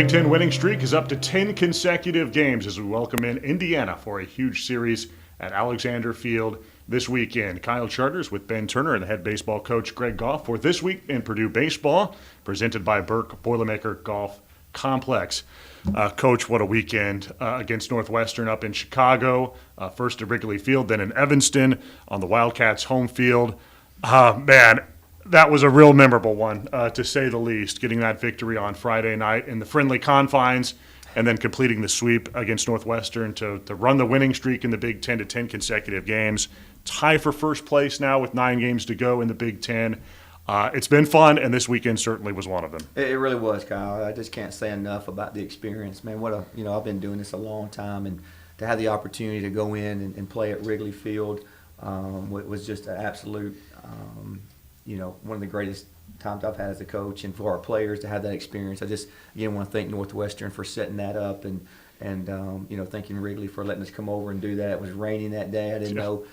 Big Ten winning streak is up to 10 consecutive games as we welcome in Indiana for a huge series at Alexander Field this weekend. Kyle Charters with Ben Turner and the head baseball coach Greg Goff for This Week in Purdue Baseball, presented by Birck Boilermaker Golf Complex. Coach, what a weekend against Northwestern up in Chicago, first at Wrigley Field, then in Evanston on the Wildcats' home field. Man, that was a real memorable one, to say the least, getting that victory on Friday night in the friendly confines and then completing the sweep against Northwestern to run the winning streak in the Big Ten to 10 consecutive games. Tie for first place now with 9 games to go in the Big Ten. It's been fun, and this weekend certainly was one of them. It really was, Kyle. I just can't say enough about the experience. Man, I've been doing this a long time, and to have the opportunity to go in and play at Wrigley Field was just an absolute one of the greatest times I've had as a coach, and for our players to have that experience. I just, again, want to thank Northwestern for setting that up and thanking Wrigley for letting us come over and do that. It was raining that day. I didn't know,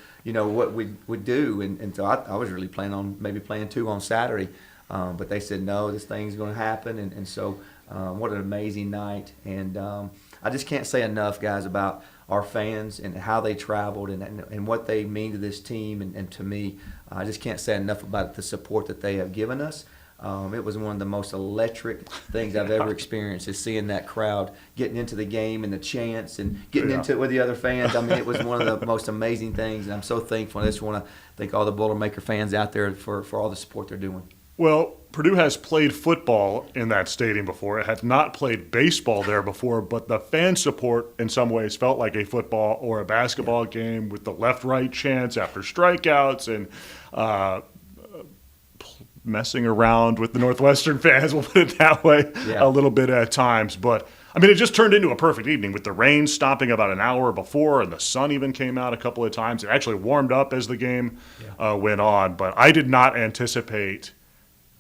what we would do, and so I was really planning on maybe playing 2 on Saturday, but they said, no, this thing's going to happen, and so what an amazing night. And I just can't say enough, guys, about our fans and how they traveled and what they mean to this team and to me. I just can't say enough about the support that they have given us. It was one of the most electric things I've ever experienced, is seeing that crowd getting into the game and the chants and getting into it with the other fans. I mean, it was one of the most amazing things, and I'm so thankful. I just want to thank all the Boilermaker fans out there for all the support they're doing. Well, Purdue has played football in that stadium before. It had not played baseball there before, but the fan support in some ways felt like a football or a basketball game with the left-right chants after strikeouts and messing around with the Northwestern fans, we'll put it that way, a little bit at times. But, I mean, it just turned into a perfect evening with the rain stopping about an hour before, and the sun even came out a couple of times. It actually warmed up as the game went on. But I did not anticipate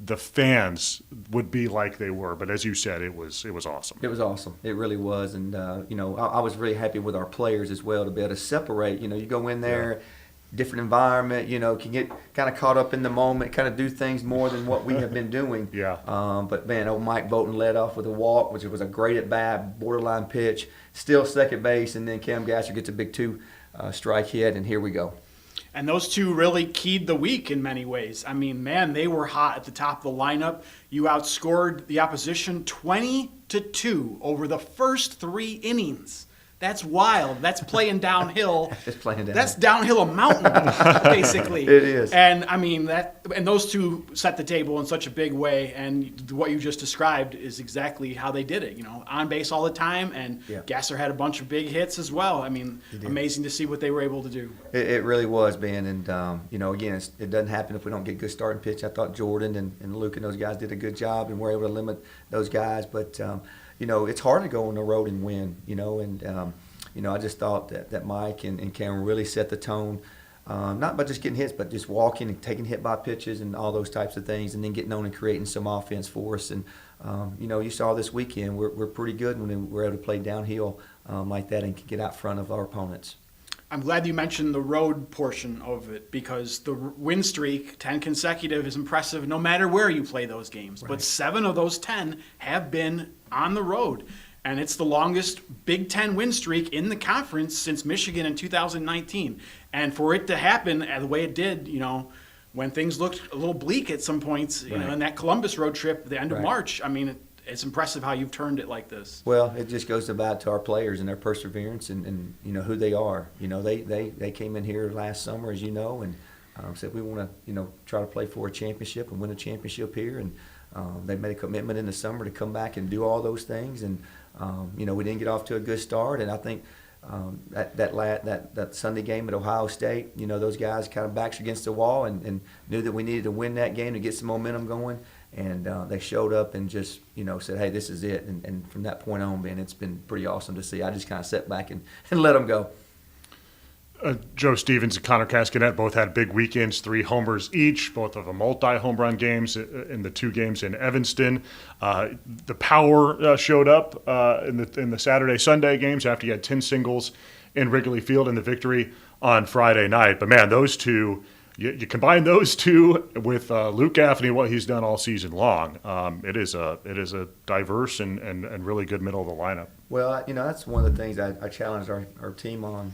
the fans would be like they were. But as you said, it was awesome. It was awesome. It really was. And, I was really happy with our players as well to be able to separate. You go in there, different environment, can get kind of caught up in the moment, kind of do things more than what we have been doing. But, man, old Mike Bolton led off with a walk, which was a great at-bat, borderline pitch, still second base, and then Cam Gasser gets a big 2-strike hit, and here we go. And those two really keyed the week in many ways. I mean, man, they were hot at the top of the lineup. You outscored the opposition 20-2 over the first 3 innings. That's wild. That's playing downhill. That's downhill a mountain, basically. It is. And I mean and those two set the table in such a big way. And what you just described is exactly how they did it. On base all the time, and Gasser had a bunch of big hits as well. I mean, amazing to see what they were able to do. It really was, Ben. And again, it doesn't happen if we don't get good starting pitch. I thought Jordan and Luke and those guys did a good job, and we're able to limit those guys. But it's hard to go on the road and win, I just thought that Mike and Cameron really set the tone, not by just getting hits, but just walking and taking hit by pitches and all those types of things, and then getting on and creating some offense for us. And, you saw this weekend, we're pretty good when we're able to play downhill like that and get out front of our opponents. I'm glad you mentioned the road portion of it, because the win streak, 10 consecutive, is impressive no matter where you play those games. Right. But 7 of those 10 have been on the road. And it's the longest Big Ten win streak in the conference since Michigan in 2019. And for it to happen the way it did, when things looked a little bleak at some points, in that Columbus road trip at the end of March, I mean, it's impressive how you've turned it like this. Well, it just goes about to our players and their perseverance and who they are. They came in here last summer, as you know, and said we want to try to play for a championship and win a championship here. And they made a commitment in the summer to come back and do all those things. And we didn't get off to a good start. And I think that Sunday game at Ohio State, those guys kind of backs against the wall and knew that we needed to win that game to get some momentum going. And they showed up and just, said, hey, this is it. And from that point on, Ben, it's been pretty awesome to see. I just kind of sat back and let them go. Joe Stevens and Connor Cascanet both had big weekends, 3 homers each, both of them multi-home run games in the 2 games in Evanston. The power showed up in the Saturday-Sunday games after you had 10 singles in Wrigley Field in the victory on Friday night. But, man, those two you combine those two with Luke Gaffney, what he's done all season long. It is a diverse and really good middle of the lineup. Well, that's one of the things I challenged our team on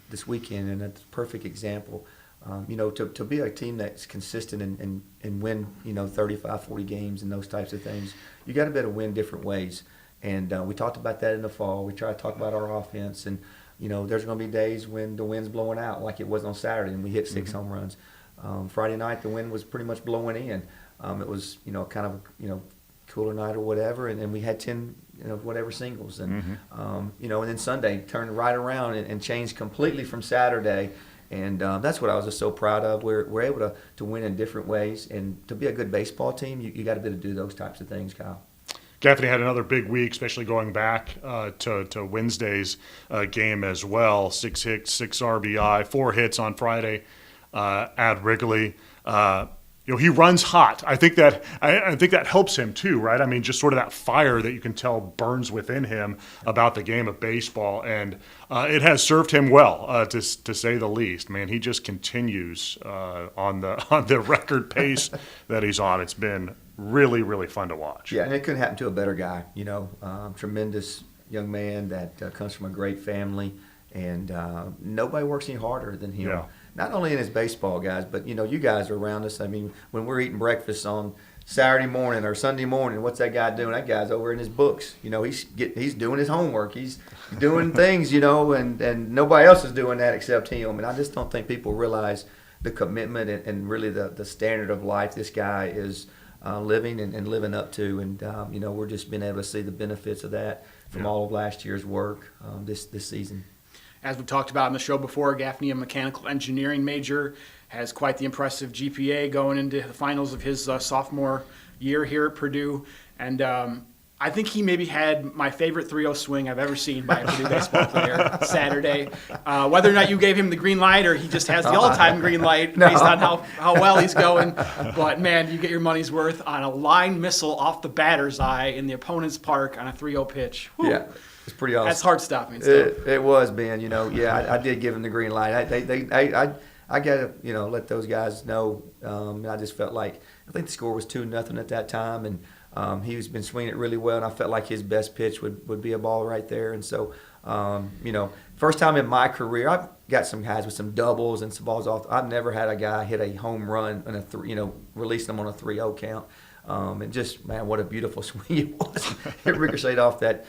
this weekend, and that's a perfect example. To be a team that's consistent and win, 35, 40 games and those types of things, you got to be able to win different ways. And we talked about that in the fall. We try to talk about our offense, and there's going to be days when the wind's blowing out, like it was on Saturday, and we hit 6 home runs. Friday night, the wind was pretty much blowing in. It was kind of cooler night or whatever, and then we had 10 whatever singles, and and then Sunday turned right around and changed completely from Saturday. And that's what I was just so proud of. We're able to win in different ways, and to be a good baseball team, you got to be able to do those types of things, Kyle. Gaffney had another big week, especially going back to Wednesday's game as well. 6 hits, 6 RBI, 4 hits on Friday at Wrigley. He runs hot. I think that helps him too, right? I mean, just sort of that fire that you can tell burns within him about the game of baseball, and it has served him well, to say the least. Man, he just continues on the record pace that he's on. It's been really, really fun to watch. Yeah, and it couldn't happen to a better guy. Tremendous young man that comes from a great family, and nobody works any harder than him. Yeah. Not only in his baseball, guys, but you guys are around us. I mean, when we're eating breakfast on Saturday morning or Sunday morning, what's that guy doing? That guy's over in his books. He's doing his homework. He's doing things, and nobody else is doing that except him. And I just don't think people realize the commitment and really the standard of life this guy is living and living up to. And we're just being able to see the benefits of that from all of last year's work this season. As we've talked about in the show before, Gaffney, a mechanical engineering major, has quite the impressive GPA going into the finals of his sophomore year here at Purdue. And I think he maybe had my favorite 3-0 swing I've ever seen by a Purdue baseball player Saturday. Whether or not you gave him the green light or he just has the all-time green light based on how well he's going. But, man, you get your money's worth on a line missile off the batter's eye in the opponent's park on a 3-0 pitch. Whew. Yeah. It's pretty awesome. That's hard stopping. It was, Ben. I did give him the green light. I got to, let those guys know. I just felt like I think the score was 2-0 at that time, and he's been swinging it really well. And I felt like his best pitch would be a ball right there. And so, first time in my career, I've got some guys with some doubles and some balls off. I've never had a guy hit a home run and release them on a 3-0 count. And just, man, what a beautiful swing it was. It ricocheted off that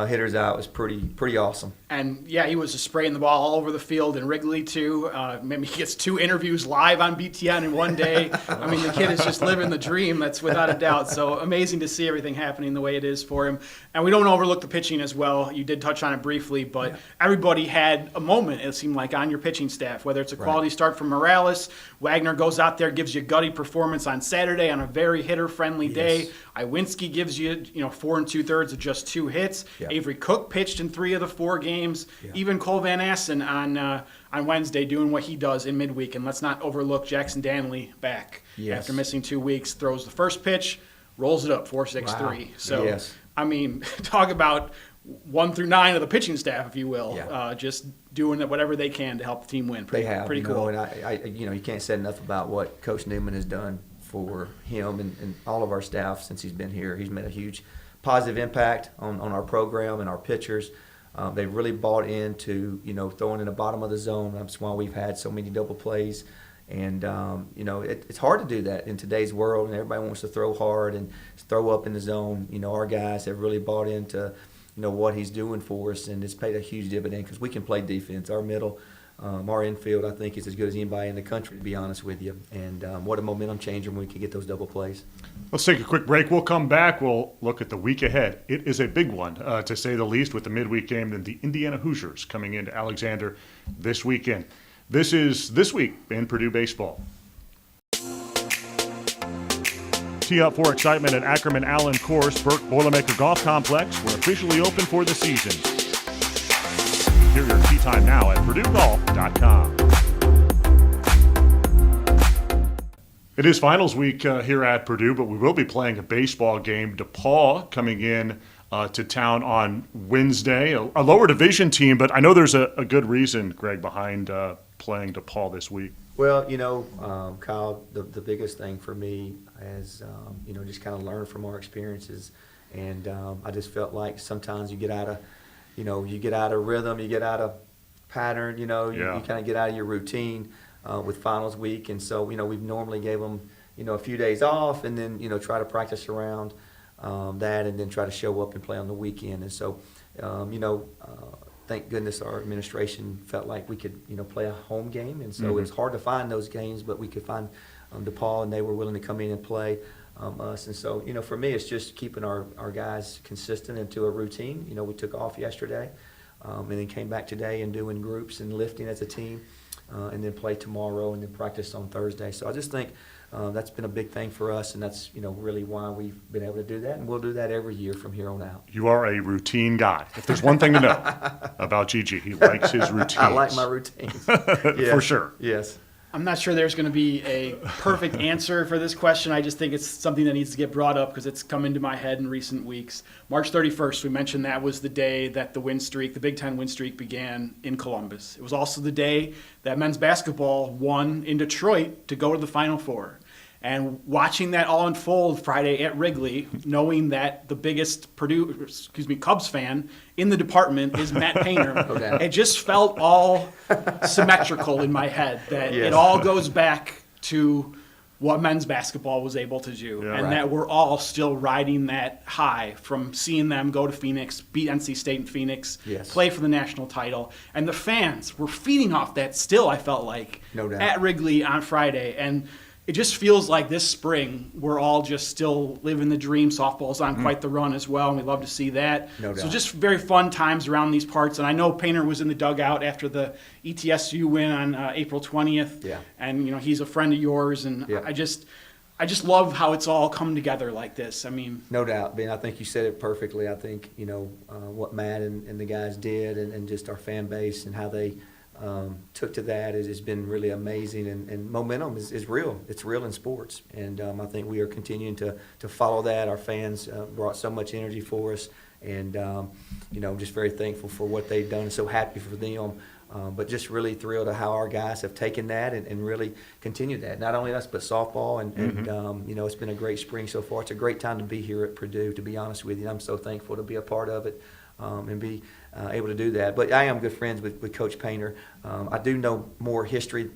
hitter's eye. It was pretty awesome. And, yeah, he was just spraying the ball all over the field in Wrigley, too. Maybe he gets 2 interviews live on BTN in one day. I mean, the kid is just living the dream, that's without a doubt. So amazing to see everything happening the way it is for him. And we don't overlook the pitching as well. You did touch on it briefly, but everybody had a moment, it seemed like, on your pitching staff, whether it's a quality start from Morales. Wagner goes out there, gives you a gutty performance on Saturday on a very hitter-friendly day. Iwinski gives you, 4 2/3 of just 2 hits. Yep. Avery Cook pitched in 3 of the 4 games. Yep. Even Cole Van Assen on Wednesday doing what he does in midweek. And let's not overlook Jackson Danley back after missing 2 weeks. Throws the first pitch, rolls it up 4-6-3. Wow. So, I mean, talk about 1 through 9 of the pitching staff, if you will, just doing whatever they can to help the team win. Pretty cool. And I you can't say enough about what Coach Newman has done for him and all of our staff since he's been here. He's made a huge positive impact on our program and our pitchers. They've really bought into throwing in the bottom of the zone. That's why we've had so many double plays. And it's hard to do that in today's world, and everybody wants to throw hard and throw up in the zone. Our guys have really bought into what he's doing for us, and it's paid a huge dividend because we can play defense. Our middle, our infield, I think, is as good as anybody in the country, to be honest with you. And what a momentum changer when we can get those double plays. Let's take a quick break. We'll come back. We'll look at the week ahead. It is a big one, to say the least, with the midweek game and the Indiana Hoosiers coming into Alexander this weekend. This is This Week in Purdue Baseball. Tee up for excitement at Ackerman Allen Course, Birck Boilermaker Golf Complex. We're officially open for the season. Hear your tee time now at PurdueGolf.com. It is finals week here at Purdue, but we will be playing a baseball game. DePaul coming in to town on Wednesday, a lower division team, but I know there's a good reason, Greg, behind playing DePaul this week. Well, Kyle, the biggest thing for me is, just kind of learn from our experiences. And I just felt like sometimes you get out of rhythm, you get out of pattern, you kind of get out of your routine with finals week. And so, we've normally gave them, a few days off and then, try to practice around that and then try to show up and play on the weekend. And so, thank goodness our administration felt like we could, play a home game. And so it's hard to find those games, but we could find DePaul, and they were willing to come in and play us. And so, for me, it's just keeping our guys consistent into a routine. We took off yesterday and then came back today and doing groups and lifting as a team and then play tomorrow and then practice on Thursday. So I just think that's been a big thing for us, and that's really why we've been able to do that, and we'll do that every year from here on out. You are a routine guy. If there's one thing to know about Gigi, he likes his routines. I like my routines. For sure. Yes. I'm not sure there's going to be a perfect answer for this question. I just think it's something that needs to get brought up because it's come into my head in recent weeks. March 31st, we mentioned that was the day that the Big Ten win streak began in Columbus. It was also the day that men's basketball won in Detroit to go to the Final Four. And watching that all unfold Friday at Wrigley, knowing that the biggest Cubs fan in the department is Matt Painter, it just felt all symmetrical in my head that it all goes back to what men's basketball was able to do, that we're all still riding that high from seeing them go to Phoenix, beat NC State in Phoenix, play for the national title, and the fans were feeding off that still, I felt like, at Wrigley on Friday. And it just feels like this spring we're all just still living the dream. Softball's on quite the run as well, and we love to see that. So just very fun times around these parts. And I know Painter was in the dugout after the ETSU win on April 20th. Yeah. And he's a friend of yours, and I just love how it's all come together like this. I mean, no doubt, Ben. I think you said it perfectly. I think what Matt and the guys did, and just our fan base and how they took to that has been really amazing, and momentum is real. It's real in sports, and I think we are continuing to follow that. Our fans brought so much energy for us, and I'm just very thankful for what they've done and so happy for them. But just really thrilled at how our guys have taken that and really continued that. Not only us, but softball, and it's been a great spring so far. It's a great time to be here at Purdue, to be honest with you. I'm so thankful to be a part of it. And be able to do that. But I am good friends with Coach Painter. I do know more history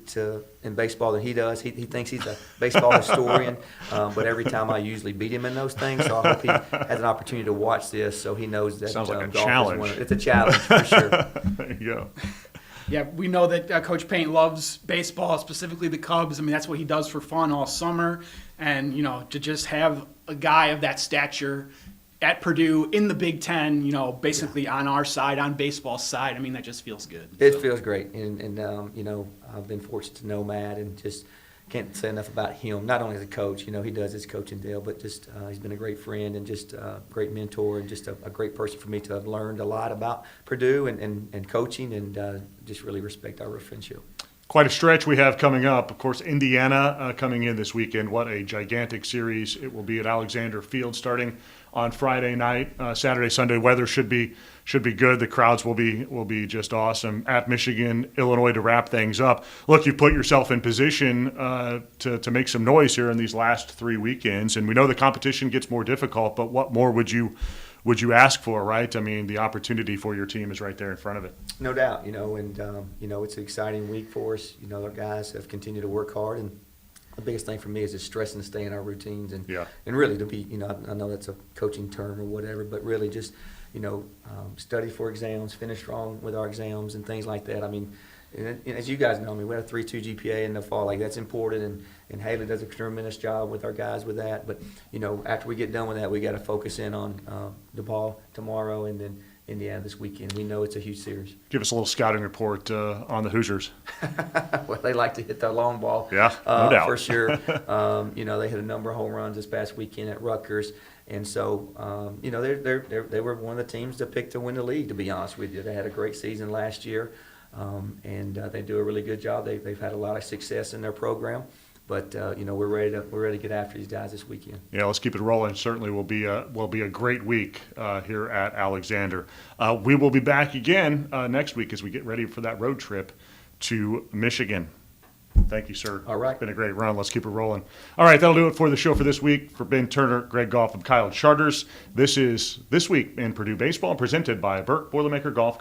in baseball than he does. He thinks he's a baseball historian, but every time I usually beat him in those things. So I hope he has an opportunity to watch this so he knows that sounds like a golf challenge. It's a challenge for sure. There you go. Yeah, we know that Coach Paint loves baseball, specifically the Cubs. I mean, that's what he does for fun all summer. And, to just have a guy of that stature at Purdue in the Big Ten, basically on our side, on baseball's side, I mean, that just feels good. It feels great. And I've been fortunate to know Matt, and just can't say enough about him, not only as a coach, he does his coaching deal, but just he's been a great friend and just a great mentor, and just a great person for me to have learned a lot about Purdue and coaching, and just really respect our friendship. Quite a stretch we have coming up. Of course, Indiana coming in this weekend. What a gigantic series it will be at Alexander Field starting on Friday night. Saturday, Sunday weather should be good. The crowds will be just awesome. At Michigan, Illinois to wrap things up. Look, you've put yourself in position to make some noise here in these last 3 weekends, and we know the competition gets more difficult, but what more would you ask for, right? I mean, the opportunity for your team is right there in front of it. No doubt, it's an exciting week for us. Our guys have continued to work hard, and the biggest thing for me is just stressing to stay in our routines and really to be, I know that's a coaching term or whatever, but really just, study for exams, finish strong with our exams and things like that. I mean, as you guys know, we had a 3.2 GPA in the fall. Like, that's important, and Haley does a tremendous job with our guys with that. But, after we get done with that, we got to focus in on DePaul tomorrow and then Indiana this weekend. We know it's a huge series. Give us a little scouting report on the Hoosiers. Well, they like to hit the long ball. Yeah, no doubt. For sure. They hit a number of home runs this past weekend at Rutgers. And so, they were one of the teams to pick to win the league, to be honest with you. They had a great season last year. And they do a really good job. They've had a lot of success in their program, but we're ready to get after these guys this weekend. Yeah, let's keep it rolling. Certainly will be a great week here at Alexander. We will be back again next week as we get ready for that road trip to Michigan. Thank you, sir. All right. It's been a great run. Let's keep it rolling. All right, that'll do it for the show for this week. For Ben Turner, Greg Goff, and Kyle Charters, this is This Week in Purdue Baseball, presented by Birck Boilermaker Golf